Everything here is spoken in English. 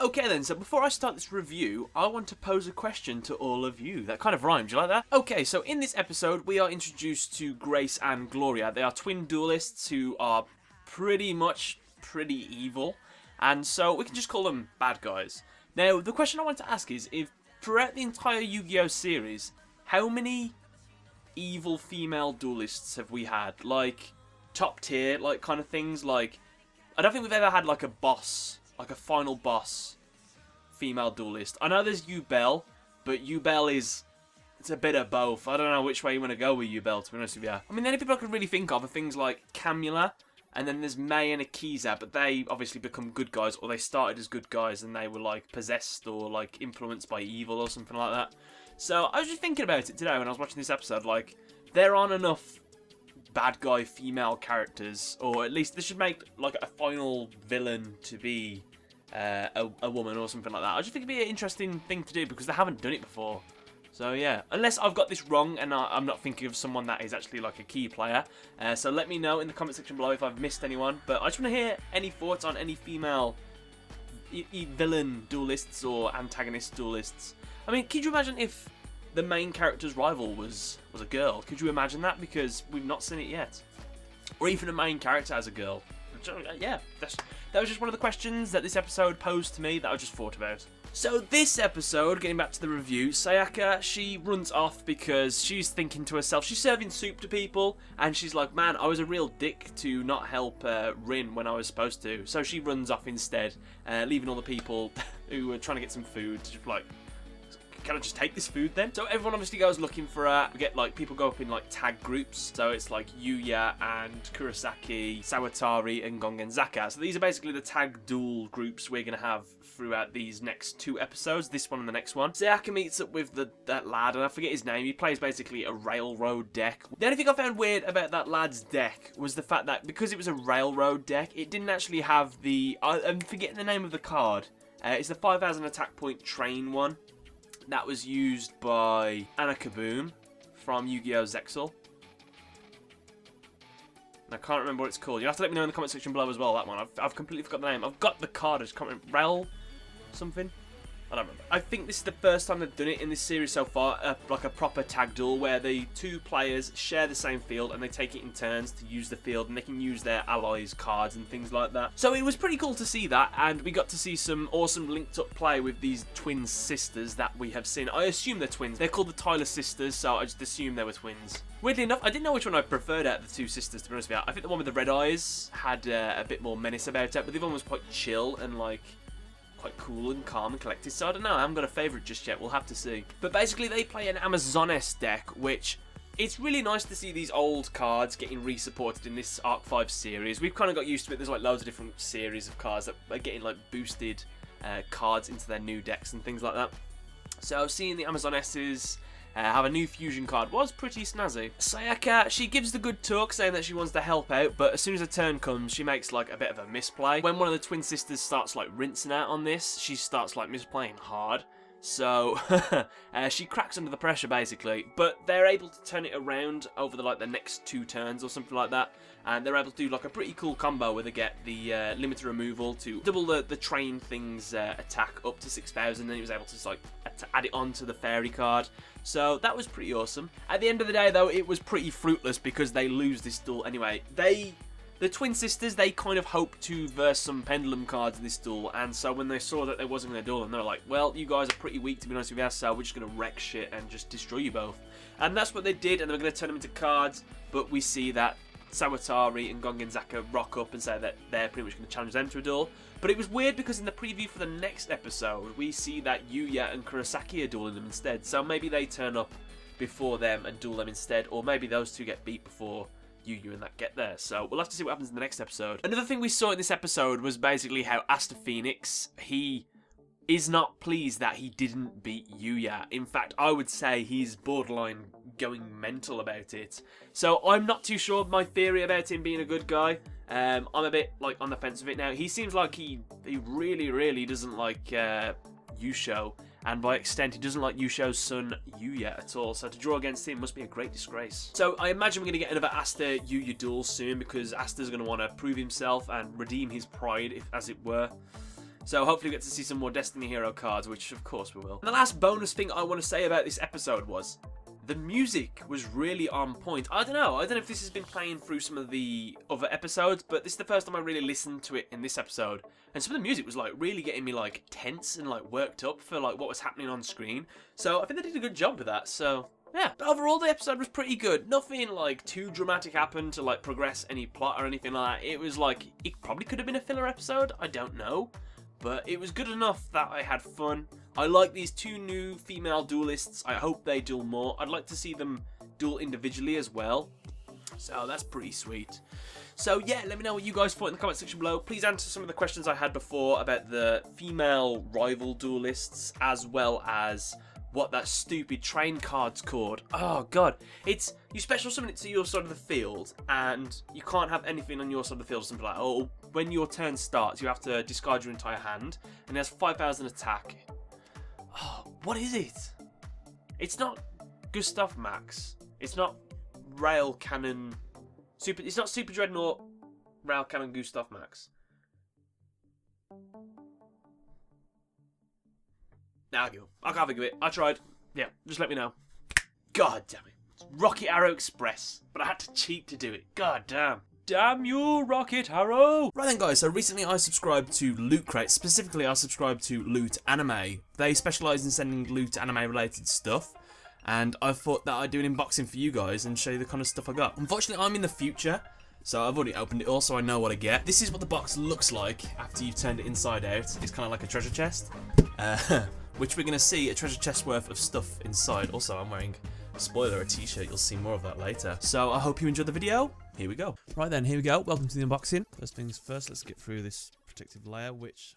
Okay then, so before I start this review, I want to pose a question to all of you. That kind of rhymed, do you like that? Okay, so in this episode, we are introduced to Grace and Gloria. They are twin duelists who are pretty evil, and so we can just call them bad guys. Now, the question I want to ask is, if throughout the entire Yu-Gi-Oh series, how many evil female duelists have we had? Like, top tier, like, kind of things, like, I don't think we've ever had, like, a boss, like a final boss female duelist. I know there's Yubel, but Yubel it's a bit of both. I don't know which way you want to go with Yubel, to be honest with you. I mean, the only people I can really think of are things like Camula, and then there's May and Akiza, but they obviously become good guys, or they started as good guys and they were, like, possessed or, like, influenced by evil or something like that. So, I was just thinking about it today when I was watching this episode, like, there aren't enough bad guy female characters, or at least they should make, like, a final villain to be a woman or something like that. I just think it'd be an interesting thing to do because they haven't done it before. So yeah, unless I've got this wrong and I'm not thinking of someone that is actually like a key player. So let me know in the comment section below if I've missed anyone. But I just want to hear any thoughts on any female villain duelists or antagonist duelists. I mean, could you imagine if the main character's rival was a girl? Could you imagine that? Because we've not seen it yet. Or even a main character as a girl. Yeah, that was just one of the questions that this episode posed to me that I just thought about. So this episode, getting back to the review, Sayaka, she runs off because she's thinking to herself, she's serving soup to people, and she's like, man, I was a real dick to not help Rin when I was supposed to. So she runs off instead, leaving all the people who were trying to get some food to just like, can I just take this food then? So everyone obviously goes looking for her. We get like people go up in like tag groups. So it's like Yuya and Kurosaki, Sawatari and Gongenzaka. So these are basically the Tag-Duel groups we're going to have throughout these next two episodes. This one and the next one. Sayaka meets up with that lad, and I forget his name. He plays basically a railroad deck. The only thing I found weird about that lad's deck was the fact that because it was a railroad deck, it didn't actually have the... I'm forgetting the name of the card. It's the 5,000 attack point train one. That was used by Anna Kaboom from Yu-Gi-Oh! Zexal. I can't remember what it's called. You'll have to let me know in the comment section below as well, that one. I've completely forgot the name. I've got the card, I just can't remember. Rel something? I don't remember. I think this is the first time they've done it in this series so far, like a proper tag duel where the two players share the same field and they take it in turns to use the field, and they can use their allies' cards and things like that. So it was pretty cool to see that, and we got to see some awesome linked up play with these twin sisters that we have seen. I assume they're twins. They're called the Tyler sisters, so I just assumed they were twins. Weirdly enough, I didn't know which one I preferred out of the two sisters, to be honest with you. I think the one with the red eyes had a bit more menace about it, but the other one was quite chill and like quite cool and calm and collected, so I don't know, I haven't got a favourite just yet, we'll have to see. But basically they play an Amazoness deck, which it's really nice to see these old cards getting re-supported in this Arc 5 series. We've kind of got used to it, there's like loads of different series of cards that are getting like boosted cards into their new decks and things like that. So seeing the Amazonesses have a new fusion card was pretty snazzy. Sayaka, she gives the good talk saying that she wants to help out, but as soon as her turn comes, she makes like a bit of a misplay. When one of the twin sisters starts like rinsing out on this, she starts like misplaying hard. So she cracks under the pressure basically, but they're able to turn it around over the next two turns or something like that, and they're able to do like a pretty cool combo where they get the limiter removal to double the train thing's attack up to 6,000, and he was able to just, like add it on to the fairy card. So that was pretty awesome. At the end of the day though, it was pretty fruitless because they lose this duel anyway. The twin sisters, they kind of hoped to verse some pendulum cards in this duel, and so when they saw that there wasn't going to duel, and they're like, well, you guys are pretty weak to be honest with you, so we're just going to wreck shit and just destroy you both. And that's what they did, and they were going to turn them into cards, but we see that Sawatari and Gongenzaka rock up and say that they're pretty much going to challenge them to a duel. But it was weird because in the preview for the next episode, we see that Yuya and Kurosaki are dueling them instead, so maybe they turn up before them and duel them instead, or maybe those two get beat before Yu and that get there. So we'll have to see what happens in the next episode. Another thing we saw in this episode was basically how Asta Phoenix, he is not pleased that he didn't beat Yuya. In fact, I would say he's borderline going mental about it. So I'm not too sure my theory about him being a good guy. I'm a bit like on the fence of it now. He seems like he really doesn't like Yugioh, and by extent he doesn't like Yugioh's son Yuya at all, so to draw against him must be a great disgrace. So I imagine we're going to get another Asta Yuya duel soon, because Asta's going to want to prove himself and redeem his pride, as it were. So hopefully we get to see some more Destiny Hero cards, which of course we will. And the last bonus thing I want to say about this episode was the music was really on point. I don't know if this has been playing through some of the other episodes, but this is the first time I really listened to it in this episode. And some of the music was like really getting me like tense and like worked up for like what was happening on screen. So I think they did a good job with that. So yeah, but overall the episode was pretty good. Nothing like too dramatic happened to like progress any plot or anything like that. It was like, it probably could have been a filler episode, I don't know. But it was good enough that I had fun. I like these 2 new female duelists. I hope they duel more. I'd like to see them duel individually as well. So that's pretty sweet. So yeah, let me know what you guys thought in the comment section below. Please answer some of the questions I had before about the female rival duelists, as well as what that stupid train card's called. Oh god, it's you special summon it to your side of the field and you can't have anything on your side of the field or something like that. Or when your turn starts you have to discard your entire hand, and it has 5,000 attack. Oh, what is it? It's not Gustav Max. It's not Rail Cannon Super. It's not Super Dreadnought Rail Cannon Gustav Max. Now I can't think of it. I tried. Yeah, just let me know. God damn it. It's Rocket Arrow Express. But I had to cheat to do it. God damn. Damn you, Rocket Arrow! Right then guys, so recently I subscribed to Loot Crate. Specifically I subscribed to Loot Anime. They specialise in sending Loot Anime related stuff. And I thought that I'd do an unboxing for you guys and show you the kind of stuff I got. Unfortunately I'm in the future, so I've already opened it all so I know what I get. This is what the box looks like after you've turned it inside out. It's kind of like a treasure chest. Which we're going to see a treasure chest worth of stuff inside. Also, I'm wearing, spoiler, a t-shirt. You'll see more of that later. So I hope you enjoyed the video. Here we go. Right then, here we go. Welcome to the unboxing. First things first, let's get through this protective layer, which